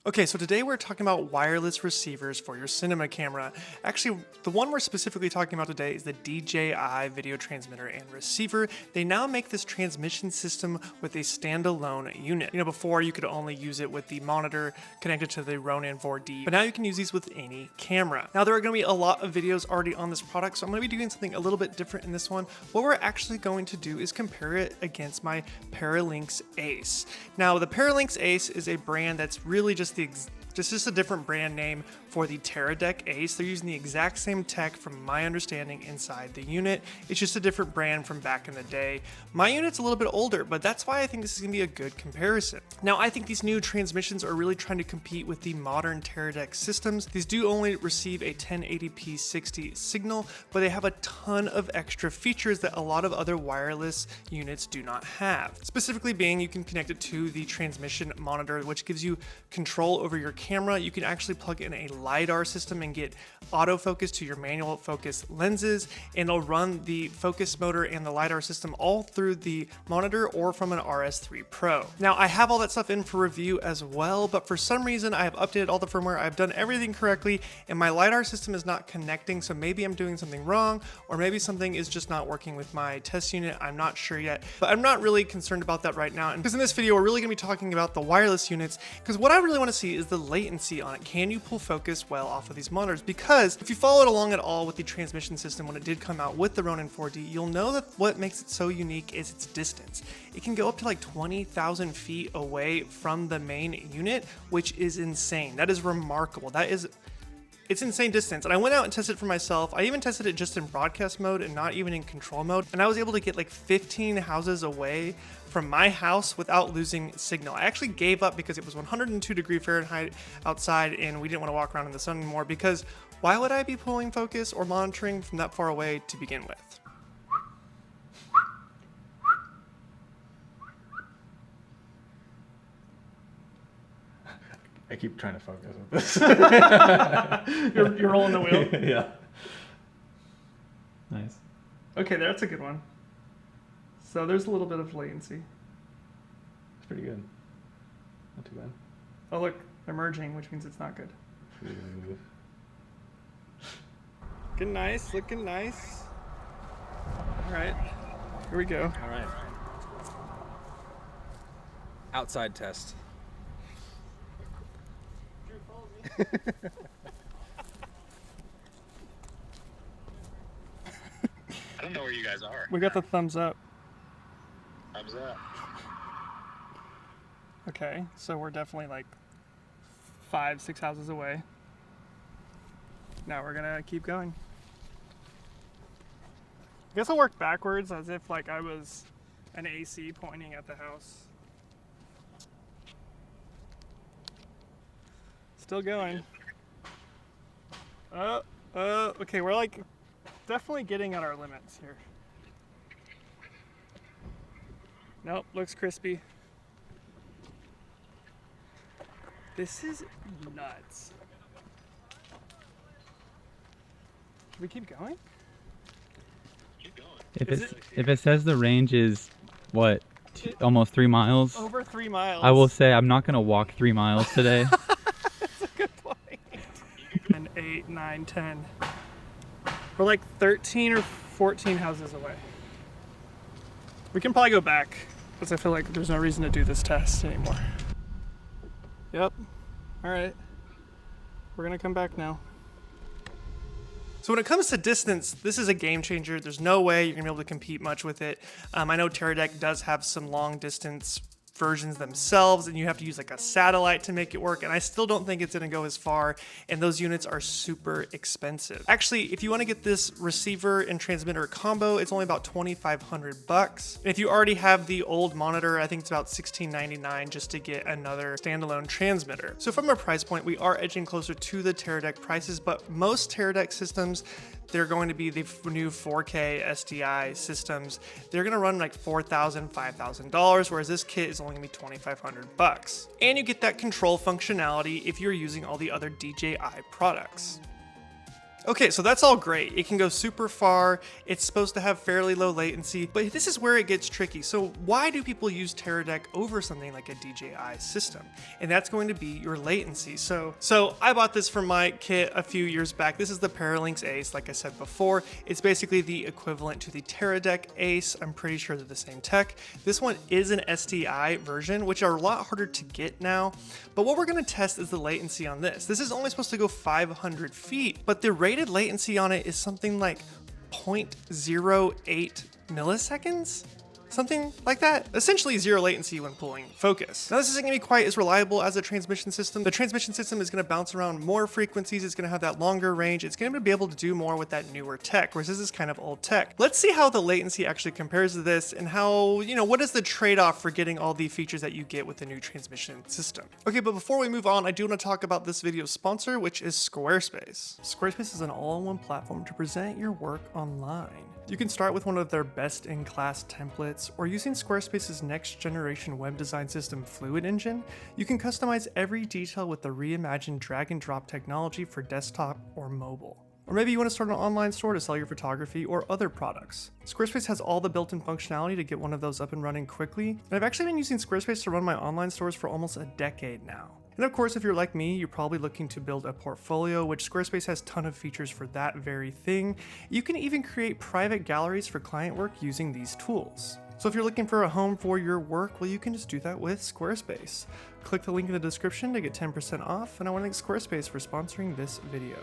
Okay, so today we're talking about wireless receivers for your cinema camera. Actually, the one we're specifically talking about today is the DJI video transmitter and receiver. They now make this transmission system with a standalone unit. You know, before you could only use it with the monitor connected to the Ronin 4D, but now you can use these with any camera. Now there are going to be a lot of videos already on this product, so I'm going to be doing something a little bit different in this one. What we're actually going to do is compare it against my Paralinx Ace. Now the Paralinx Ace is a brand that's really just just a different brand name for the TERADEK Ace. They're using the exact same tech from my understanding inside the unit. It's just a different brand from back in the day. My unit's a little bit older, but that's why I think this is gonna be a good comparison. Now, I think these new transmissions are really trying to compete with the modern TERADEK systems. These do only receive a 1080p 60 signal, but they have a ton of extra features that a lot of other wireless units do not have. Specifically being, you can connect it to the transmission monitor, which gives you control over your camera. You can actually plug in a LiDAR system and get autofocus to your manual focus lenses, and it'll run the focus motor and the LiDAR system all through the monitor or from an RS3 Pro. Now, I have all that stuff in for review as well, but for some reason I have updated all the firmware, I've done everything correctly, and my LiDAR system is not connecting, so maybe I'm doing something wrong, or maybe something is just not working with my test unit. I'm not sure yet, but I'm not really concerned about that right now, and because in this video we're really going to be talking about the wireless units, because what I really want to see is the latency on it. Can you pull focus well off of these monitors? Because if you followed along at all with the transmission system when it did come out with the Ronin 4D, you'll know that what makes it so unique is its distance. It can go up to like 20,000 feet away from the main unit, which is insane. That is remarkable. It's insane distance, and I went out and tested it for myself. I even tested it just in broadcast mode and not even in control mode, and I was able to get like 15 houses away from my house without losing signal. I actually gave up because it was 102°F outside and we didn't want to walk around in the sun anymore, because why would I be pulling focus or monitoring from that far away to begin with? I keep trying to focus with this. You're rolling the wheel? Yeah. Nice. Okay, that's a good one. So there's a little bit of latency. It's pretty good. Not too bad. Oh look, emerging, which means it's not good. Looking nice, looking nice. All right, here we go. All right. Outside test. I don't know where you guys are. We got the thumbs up. Thumbs up. Okay, so we're definitely like 5-6 houses away. Now we're gonna keep going. I guess I'll work backwards as if like I was an AC pointing at the house. Still going. Okay, we're like definitely getting at our limits here. Nope, looks crispy. This is nuts. Should we keep going? Keep going. If it says the range is what, almost 3 miles? Over 3 miles. I will say I'm not gonna walk 3 miles today. That's a good point. And 8, 9, 10. We're like 13 or 14 houses away. We can probably go back, because I feel like there's no reason to do this test anymore. Yep. All right. We're gonna come back now. So when it comes to distance, this is a game changer. There's no way you're gonna be able to compete much with it. I know TERADEK does have some long distance versions themselves, and you have to use like a satellite to make it work, and I still don't think it's gonna go as far, and those units are super expensive. Actually, if you want to get this receiver and transmitter combo, it's only about $2,500. And if you already have the old monitor, I think it's about $16.99 just to get another standalone transmitter. So from a price point, we are edging closer to the TERADEK prices, but most TERADEK systems, they're going to be the new 4K SDI systems. They're gonna run like $4,000, $5,000, whereas this kit is only gonna be $2,500. And you get that control functionality if you're using all the other DJI products. Okay, so that's all great. It can go super far. It's supposed to have fairly low latency, but this is where it gets tricky. So why do people use TERADEK over something like a DJI system? And that's going to be your latency. So I bought this from my kit a few years back. This is the Paralynx Ace, like I said before. It's basically the equivalent to the TERADEK Ace. I'm pretty sure they're the same tech. This one is an STI version, which are a lot harder to get now. But what we're gonna test is the latency on this. This is only supposed to go 500 feet, but the rated latency on it is something like 0.08 milliseconds? Something like that. Essentially zero latency when pulling focus. Now this isn't gonna be quite as reliable as a transmission system. The transmission system is gonna bounce around more frequencies, it's gonna have that longer range, it's gonna be able to do more with that newer tech, whereas this is kind of old tech. Let's see how the latency actually compares to this and how, what is the trade-off for getting all the features that you get with the new transmission system. Okay, but before we move on, I do wanna talk about this video's sponsor, which is Squarespace. Squarespace is an all-in-one platform to present your work online. You can start with one of their best-in-class templates, or using Squarespace's next-generation web design system Fluid Engine, you can customize every detail with the reimagined drag-and-drop technology for desktop or mobile. Or maybe you want to start an online store to sell your photography or other products. Squarespace has all the built-in functionality to get one of those up and running quickly, and I've actually been using Squarespace to run my online stores for almost a decade now. And of course, if you're like me, you're probably looking to build a portfolio, which Squarespace has a ton of features for that very thing. You can even create private galleries for client work using these tools. So if you're looking for a home for your work, well, you can just do that with Squarespace. Click the link in the description to get 10% off, and I want to thank Squarespace for sponsoring this video.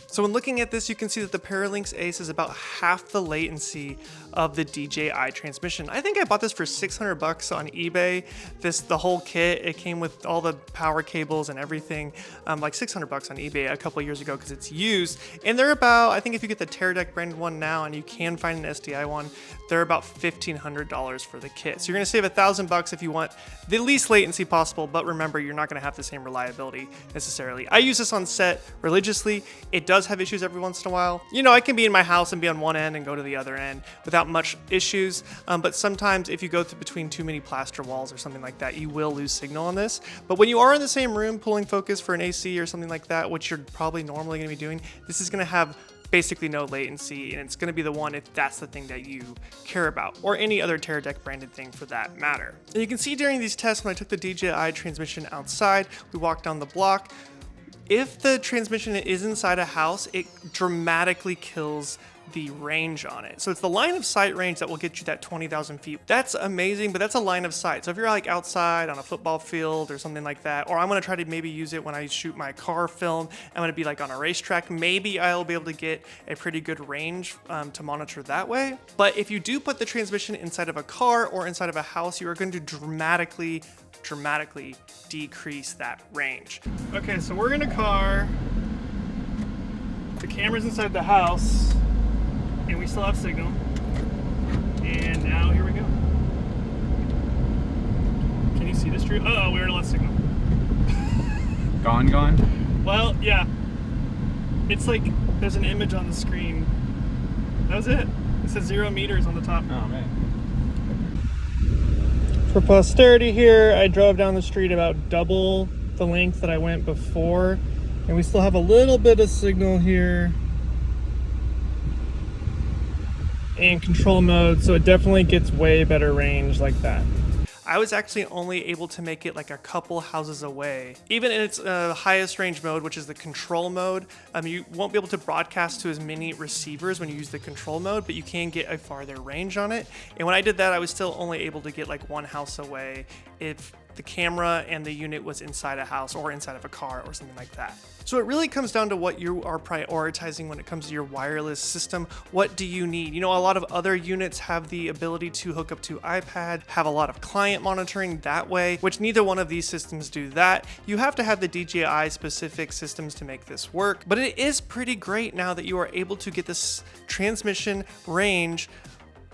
So when looking at this, you can see that the Paralynx Ace is about half the latency of the DJI transmission. I think I bought this for 600 bucks on eBay. The whole kit, it came with all the power cables and everything, like 600 bucks on eBay a couple years ago because it's used. And they're about, I think if you get the TERADEK branded one now and you can find an STI one, they're about $1,500 for the kit. So you're gonna save $1,000 if you want the least latency possible, but remember, you're not gonna have the same reliability necessarily. I use this on set religiously. It does have issues every once in a while. I can be in my house and be on one end and go to the other end without much issues, but sometimes if you go between too many plaster walls or something like that, you will lose signal on this. But when you are in the same room pulling focus for an AC or something like that, which you're probably normally gonna be doing, this is gonna have basically no latency, and it's going to be the one if that's the thing that you care about, or any other TERADEK branded thing for that matter. And you can see during these tests when I took the DJI transmission outside, we walked down the block. If the transmission is inside a house, it dramatically kills the range on it. So it's the line of sight range that will get you that 20,000 feet. That's amazing, but that's a line of sight. So if you're like outside on a football field or something like that, or I'm gonna try to maybe use it when I shoot my car film, I'm gonna be like on a racetrack, maybe I'll be able to get a pretty good range to monitor that way. But if you do put the transmission inside of a car or inside of a house, you are going to dramatically decrease that range. Okay, so we're in a car. The camera's inside the house, and we still have signal. And now here we go. Can you see this, Drew? Oh, we already lost signal. Gone? Well, yeah. It's like there's an image on the screen. That was it. It says 0 meters on the top. Oh, man. For posterity here, I drove down the street about double the length that I went before, and we still have a little bit of signal here in control mode, so it definitely gets way better range like that. I was actually only able to make it like a couple houses away. Even in its highest range mode, which is the control mode, you won't be able to broadcast to as many receivers when you use the control mode, but you can get a farther range on it. And when I did that, I was still only able to get like one house away if the camera and the unit was inside a house or inside of a car or something like that. So it really comes down to what you are prioritizing when it comes to your wireless system. What do you need? A lot of other units have the ability to hook up to iPad, have a lot of client monitoring that way, which neither one of these systems do that. You have to have the DJI specific systems to make this work, but it is pretty great now that you are able to get this transmission range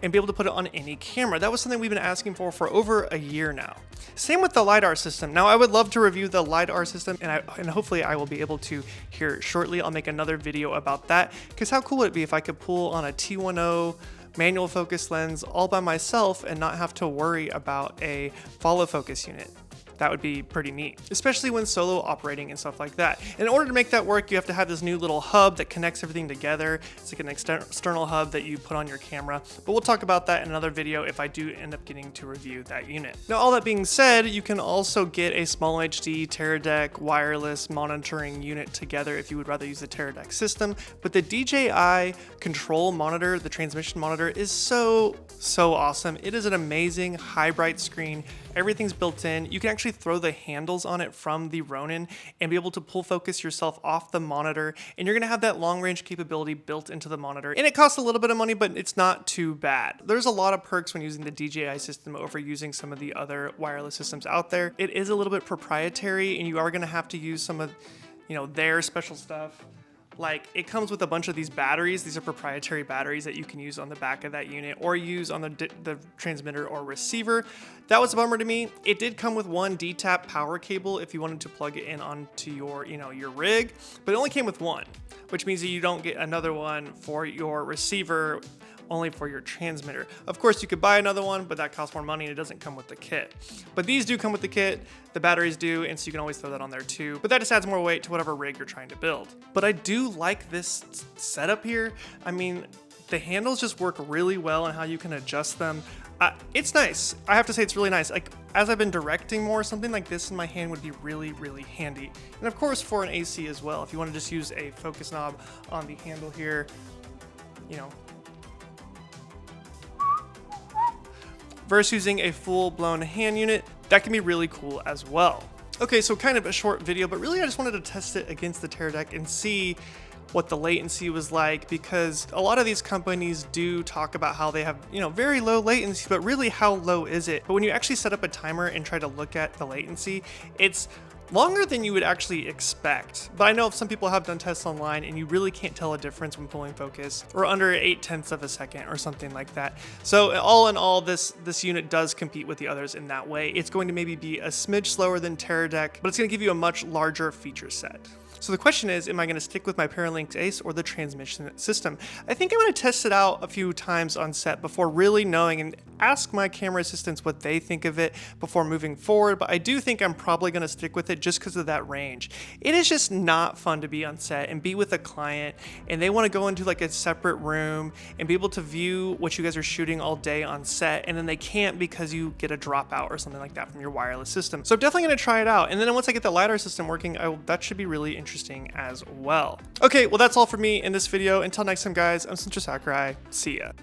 and be able to put it on any camera. That was something we've been asking for over a year now. Same with the LiDAR system. Now I would love to review the LiDAR system, and hopefully I will be able to here shortly. I'll make another video about that, because how cool would it be if I could pull on a T10 manual focus lens all by myself and not have to worry about a follow focus unit. That would be pretty neat, especially when solo operating and stuff like that. In order to make that work, you have to have this new little hub that connects everything together. It's like an external hub that you put on your camera, but we'll talk about that in another video if I do end up getting to review that unit. Now, all that being said, you can also get a small HD TERADEK wireless monitoring unit together if you would rather use the TERADEK system, but the DJI control monitor, the transmission monitor, is so awesome. It is an amazing high bright screen. Everything's built in. You can actually throw the handles on it from the Ronin and be able to pull focus yourself off the monitor, and you're gonna have that long range capability built into the monitor. And it costs a little bit of money, but it's not too bad. There's a lot of perks when using the DJI system over using some of the other wireless systems out there. It is a little bit proprietary, and you are gonna have to use some of, their special stuff. Like, it comes with a bunch of these batteries. These are proprietary batteries that you can use on the back of that unit or use on the transmitter or receiver. That was a bummer to me. It did come with one D-tap power cable if you wanted to plug it in onto your, your rig, but it only came with one, which means that you don't get another one for your receiver, only for your transmitter. Of course, you could buy another one, but that costs more money and it doesn't come with the kit. But these do come with the kit, the batteries do, and so you can always throw that on there too. But that just adds more weight to whatever rig you're trying to build. But I do like this setup here. I mean, the handles just work really well and how you can adjust them. It's nice. I have to say it's really nice. Like, as I've been directing more, something like this in my hand would be really, really handy. And of course for an AC as well. If you want to just use a focus knob on the handle here, versus using a full-blown hand unit, that can be really cool as well. Okay, so kind of a short video, but really I just wanted to test it against the TERADEK and see what the latency was like, because a lot of these companies do talk about how they have, very low latency, but really how low is it? But when you actually set up a timer and try to look at the latency, it's longer than you would actually expect. But I know some people have done tests online and you really can't tell a difference when pulling focus, or under 0.8 of a second or something like that. So all in all, this unit does compete with the others in that way. It's going to maybe be a smidge slower than TERADEK, but it's going to give you a much larger feature set. So the question is, am I going to stick with my Paralink Ace or the transmission system? I think I'm going to test it out a few times on set before really knowing, and ask my camera assistants what they think of it before moving forward, but I do think I'm probably going to stick with it just because of that range. It is just not fun to be on set and be with a client and they want to go into like a separate room and be able to view what you guys are shooting all day on set, and then they can't because you get a dropout or something like that from your wireless system. So I'm definitely going to try it out, and then once I get the LiDAR system working, that should be really interesting as well. Okay, well that's all for me in this video. Until next time guys, I'm Central Sakurai. See ya.